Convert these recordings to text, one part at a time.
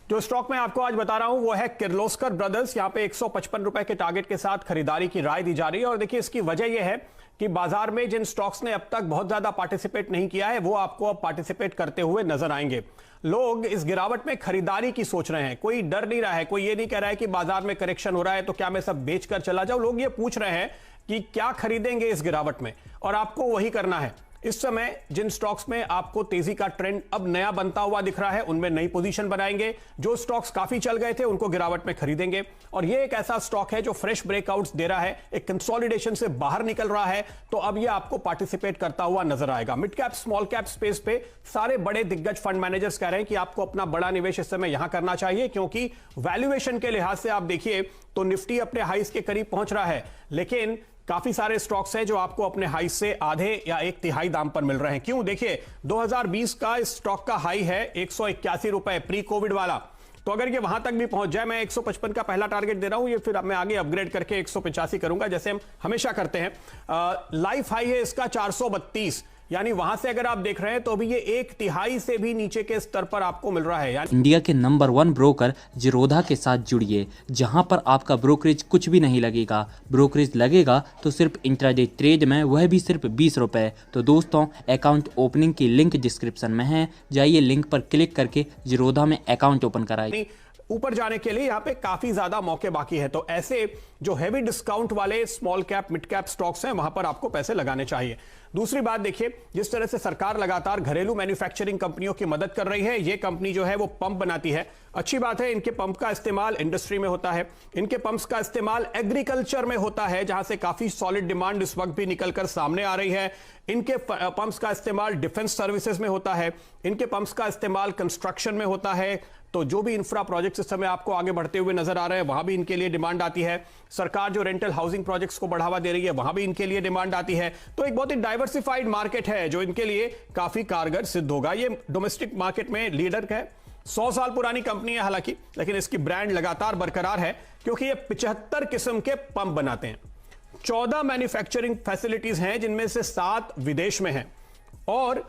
जो स्टॉक मैं आपको आज बता रहा हूं वो है किर्लोस्कर ब्रदर्स। यहां पे 155 रुपए के टारगेट के साथ खरीदारी की राय दी जा रही है। और देखिए इसकी वजह यह है कि बाजार में जिन स्टॉक्स ने अब तक बहुत ज्यादा पार्टिसिपेट नहीं किया है वो आपको अब पार्टिसिपेट करते हुए नजर आएंगे। लोग इस गिरावट में खरीदारी की सोच रहे हैं, कोई डर नहीं रहा है, कोई ये नहीं कह रहा है कि बाजार में करेक्शन हो रहा है तो क्या मैं सब बेचकर चला जाऊं। लोग ये पूछ रहे हैं कि क्या खरीदेंगे इस गिरावट में, और आपको वही करना है। इस समय जिन स्टॉक्स में आपको तेजी का ट्रेंड अब नया बनता हुआ दिख रहा है उनमें नई पोजीशन बनाएंगे। जो स्टॉक्स काफी चल गए थे उनको गिरावट में खरीदेंगे। और ये एक ऐसा स्टॉक है जो फ्रेश ब्रेकआउट्स दे रहा है, एक कंसोलिडेशन से बाहर निकल रहा है, तो अब ये आपको पार्टिसिपेट करता हुआ नजर आएगा। Mid cap small cap space पे सारे बड़े दिग्गज फंड मैनेजर्स कह रहे हैं कि आपको अपना बड़ा निवेश इस समय यहां करना चाहिए, क्योंकि वैल्यूएशन के लिहाज से आप देखिए तो निफ्टी अपने हाइस के करीब पहुंच रहा है, लेकिन काफी सारे स्टॉक्स हैं जो आपको अपने हाई से आधे या एक तिहाई दाम पर मिल रहे हैं। क्यों? देखिए 2020 का इस स्टॉक का हाई है 181 रुपए प्री कोविड वाला। तो अगर ये वहां तक भी पहुंच जाए, मैं 155 का पहला टारगेट दे रहा हूं, ये फिर अब मैं आगे अपग्रेड करके 185 करूंगा जैसे हम हमेशा करते हैं। लाइफ हाई है इसका 432, यानी वहां से अगर आप देख रहे हैं तो अभी ये एक तिहाई से भी नीचे के स्तर पर आपको मिल रहा है। यानी इंडिया के नंबर 1 ब्रोकर जीरोधा के साथ जुड़िए, जहां पर आपका ब्रोकरेज कुछ भी नहीं लगेगा। ब्रोकरेज लगेगा तो सिर्फ इंट्राडे ट्रेड में, वह भी सिर्फ 20 रुपए। तो दोस्तों, अकाउंट ओपनिंग की लिंक डिस्क्रिप्शन में है, जाइए लिंक पर क्लिक करके जीरोधा में अकाउंट ओपन कराइए। ऊपर जाने के लिए यहां पे काफी ज्यादा मौके बाकी है, तो ऐसे जो हेवी डिस्काउंट वाले small cap mid cap stocks हैं वहां पर आपको पैसे लगाने चाहिए। दूसरी बात देखिए, जिस तरह से सरकार लगातार घरेलू मैन्युफैक्चरिंग कंपनियों की मदद कर रही है, ये कंपनी जो है वो पंप बनाती है। अच्छी बात है, इनके पंप का इस्तेमाल इंडस्ट्री में होता है, इनके पंप्स का इस्तेमाल एग्रीकल्चर में होता है, जहां से काफी सॉलिड डिमांड इस वक्त भी निकलकर सामने आ रही है। इनके पंप्स का इस्तेमाल डिफेंस सर्विसेज में होता है, इनके पंप्स का इस्तेमाल कंस्ट्रक्शन में होता है। तो जो भी इंफ्रा प्रोजेक्ट्स इस समय आपको आगे बढ़ते हुए नजर आ रहे हैं वहां भी इनके लिए डिमांड आती है। सरकार जो रेंटल हाउसिंग प्रोजेक्ट्स को बढ़ावा दे रही है वहां भी इनके लिए डिमांड आती है। तो एक बहुत ही डाइवर्सिफाइड मार्केट है जो इनके लिए काफी कारगर सिद्ध होगा। ये डोमेस्टिक मार्केट में लीडर है, 100 साल पुरानी कंपनी है हालांकि, लेकिन इसकी ब्रांड लगातार बरकरार है क्योंकि ये 75 किस्म के पंप बनाते हैं। 14 मैन्युफैक्चरिंग फैसिलिटीज हैं जिनमें से 7 विदेश में हैं। और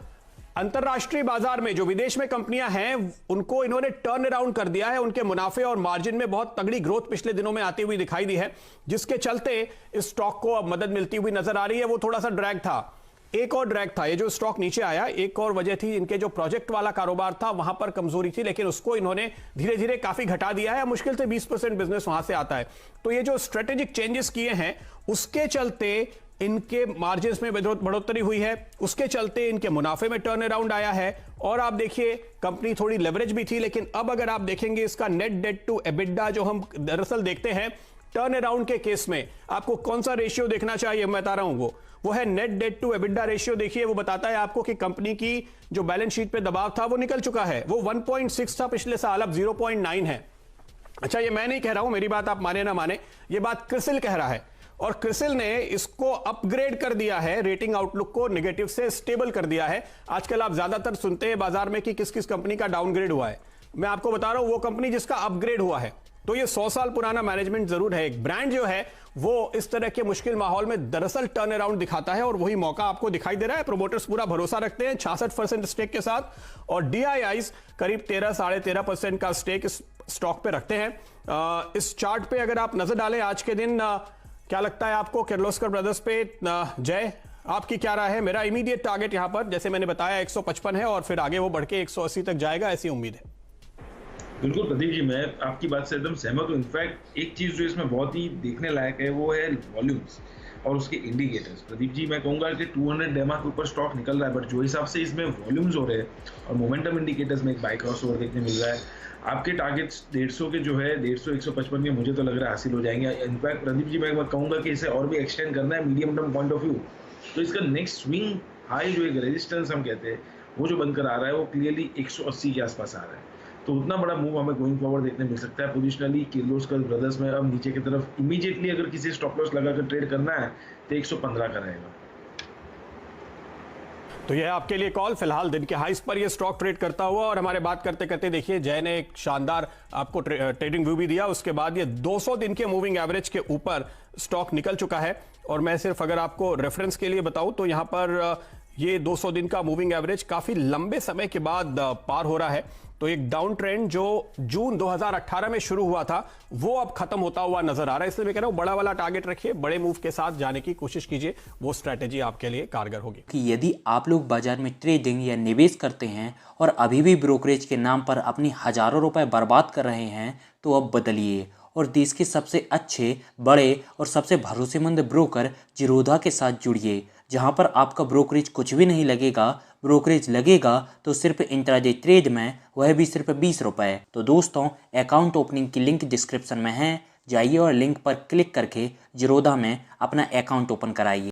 अंतरराष्ट्रीय बाजार में जो विदेश में कंपनियां हैं उनको इन्होंने टर्न अराउंड कर दिया है। उनके मुनाफे और मार्जिन में बहुत तगड़ी ग्रोथ पिछले दिनों में आती हुई दिखाई दी है, जिसके चलते इस स्टॉक को अब मदद मिलती हुई नजर आ रही है। वो थोड़ा सा ड्रैग था, एक और ड्रैग था, ये जो स्टॉक नीचे आया एक और वजह थी इनके जो प्रोजेक्ट वाला कारोबार था वहां पर कमजोरी थी, लेकिन उसको इन्होंने धीरे धीरे काफी घटा दिया है। मुश्किल से 20% बिजनेस वहां से आता है। तो ये जो स्ट्रेटेजिक चेंजेस किए हैं उसके चलते इनके मार्जिन्स में बढ़ोतरी हुई है, उसके चलते इनके मुनाफे में टर्न अराउंड आया है। और आप देखिए कंपनी थोड़ी लेवरेज भी थी, लेकिन अब अगर आप देखेंगे इसका नेट डेट टू एबिडा जो हम दरअसल देखते हैं टर्न अराउंड के केस में आपको कौन सा रेशियो देखना चाहिए, मैं बता रहा हूं वो है net debt to EBITDA ratio. देखिए वो बताता है आपको कि कंपनी की जो बैलेंस शीट पे दबाव था वो निकल चुका है। वो 1.6 था पिछले साल, अब 0.9 है। अच्छा, ये मैं नहीं कह रहा हूं, मेरी बात आप माने ना माने, ये बात क्रिसिल कह रहा है। और क्रिसिल ने इसको अपग्रेड कर दिया है, रेटिंग आउटलुक को नेगेटिव से स्टेबल कर दिया है। आजकल आप ज्यादातर सुनते हैं बाजार में कि किस किस कंपनी का डाउनग्रेड हुआ है, मैं आपको बता रहा हूं वो कंपनी जिसका अपग्रेड हुआ है। तो ये 100 साल पुराना मैनेजमेंट जरूर है। एक ब्रांड जो है वो इस तरह के मुश्किल माहौल में दरअसल टर्न अराउंड दिखाता है, और वही मौका आपको दिखाई दे रहा है। प्रोमोटर्स पूरा भरोसा रखते हैं 66% स्टेक के साथ, और डीआईआईज करीब 13-13.5% का स्टेक इस स्टॉक पे रखते हैं। इस चार्ट पे अगर आप नजर डालें आज के दिन, क्या लगता है आपको किर्लोस्कर ब्रदर्स पे? जय, आपकी क्या राय है? मेरा इमीडिएट टारगेट यहां पर जैसे मैंने बताया 155 है, और फिर आगे वो बढ़ के 180 तक जाएगा, ऐसी उम्मीद है। बिल्कुल प्रदीप जी, मैं आपकी बात से एकदम सहमत हूँ। इनफैक्ट एक चीज जो इसमें बहुत ही देखने लायक है वो है वॉल्यूम्स और उसके इंडिकेटर्स। प्रदीप जी, मैं कहूंगा कि 200 डेमा के ऊपर स्टॉक निकल रहा है, बट जो हिसाब से इसमें वॉल्यूम्स हो रहे हैं और मोमेंटम इंडिकेटर्स में एक बाय क्रॉसओवर देखने मिल रहा है, आपके टारगेट्स 150 के जो है 150-155 के मुझे तो लग रहा है हासिल हो जाएंगे। इनफैक्ट प्रदीप जी, मैं कहूंगा कि इसे और भी एक्सटेंड करना है medium term point of view, तो इसका नेक्स्ट स्विंग हाई जो एक रेजिस्टेंस हम कहते हैं वो जो बनकर आ रहा है वो क्लियरली 180 के आसपास आ रहा है। तो उतना बड़ा मूव हमें गोइंग फॉरवर्ड देखने मिल सकता है। पोजिशनली किर्लोस्कर ब्रदर्स में अब नीचे की तरफ इमीडिएटली अगर किसी स्टॉप लॉस लगाकर ट्रेड करना है तो 115 का रहेगा। तो यह आपके लिए कॉल। फिलहाल दिन के हाइस पर यह स्टॉक ट्रेड करता हुआ, और हमारे बात करते करते देखिए जय ने एक शानदार आपको ट्रेडिंग व्यू भी दिया। उसके बाद ये 200 दिन के मूविंग एवरेज के ऊपर स्टॉक निकल चुका है। और मैं सिर्फ अगर आपको रेफरेंस के लिए बताऊं तो यहां पर ये 200 दिन का मूविंग एवरेज काफी लंबे समय के बाद पार हो रहा है। तो एक डाउन ट्रेंड जो जून 2018 में शुरू हुआ था वो अब खत्म होता हुआ नजर आ रहा है। इसलिए मैं कह रहा हूं बड़ा वाला टारगेट रखिए, बड़े मूव के साथ जाने की कोशिश कीजिए, वो स्ट्रैटेजी आपके लिए कारगर होगी। कि यदि आप लोग बाजार में ट्रेडिंग या निवेश करते हैं और अभी भी ब्रोकरेज के नाम पर अपनी हजारों रुपए बर्बाद कर रहे हैं तो अब बदलिए और देश के सबसे अच्छे, बड़े और सबसे भरोसेमंद ब्रोकर जिरोधा के साथ जुड़िए, जहां पर आपका ब्रोकरेज कुछ भी नहीं लगेगा। ब्रोकरेज लगेगा तो सिर्फ इंट्राडे ट्रेड में, वह भी सिर्फ 20 रुपए। तो दोस्तों, अकाउंट ओपनिंग की लिंक डिस्क्रिप्शन में है, जाइए और लिंक पर क्लिक करके जिरोधा में अपना अकाउंट ओपन कराइए।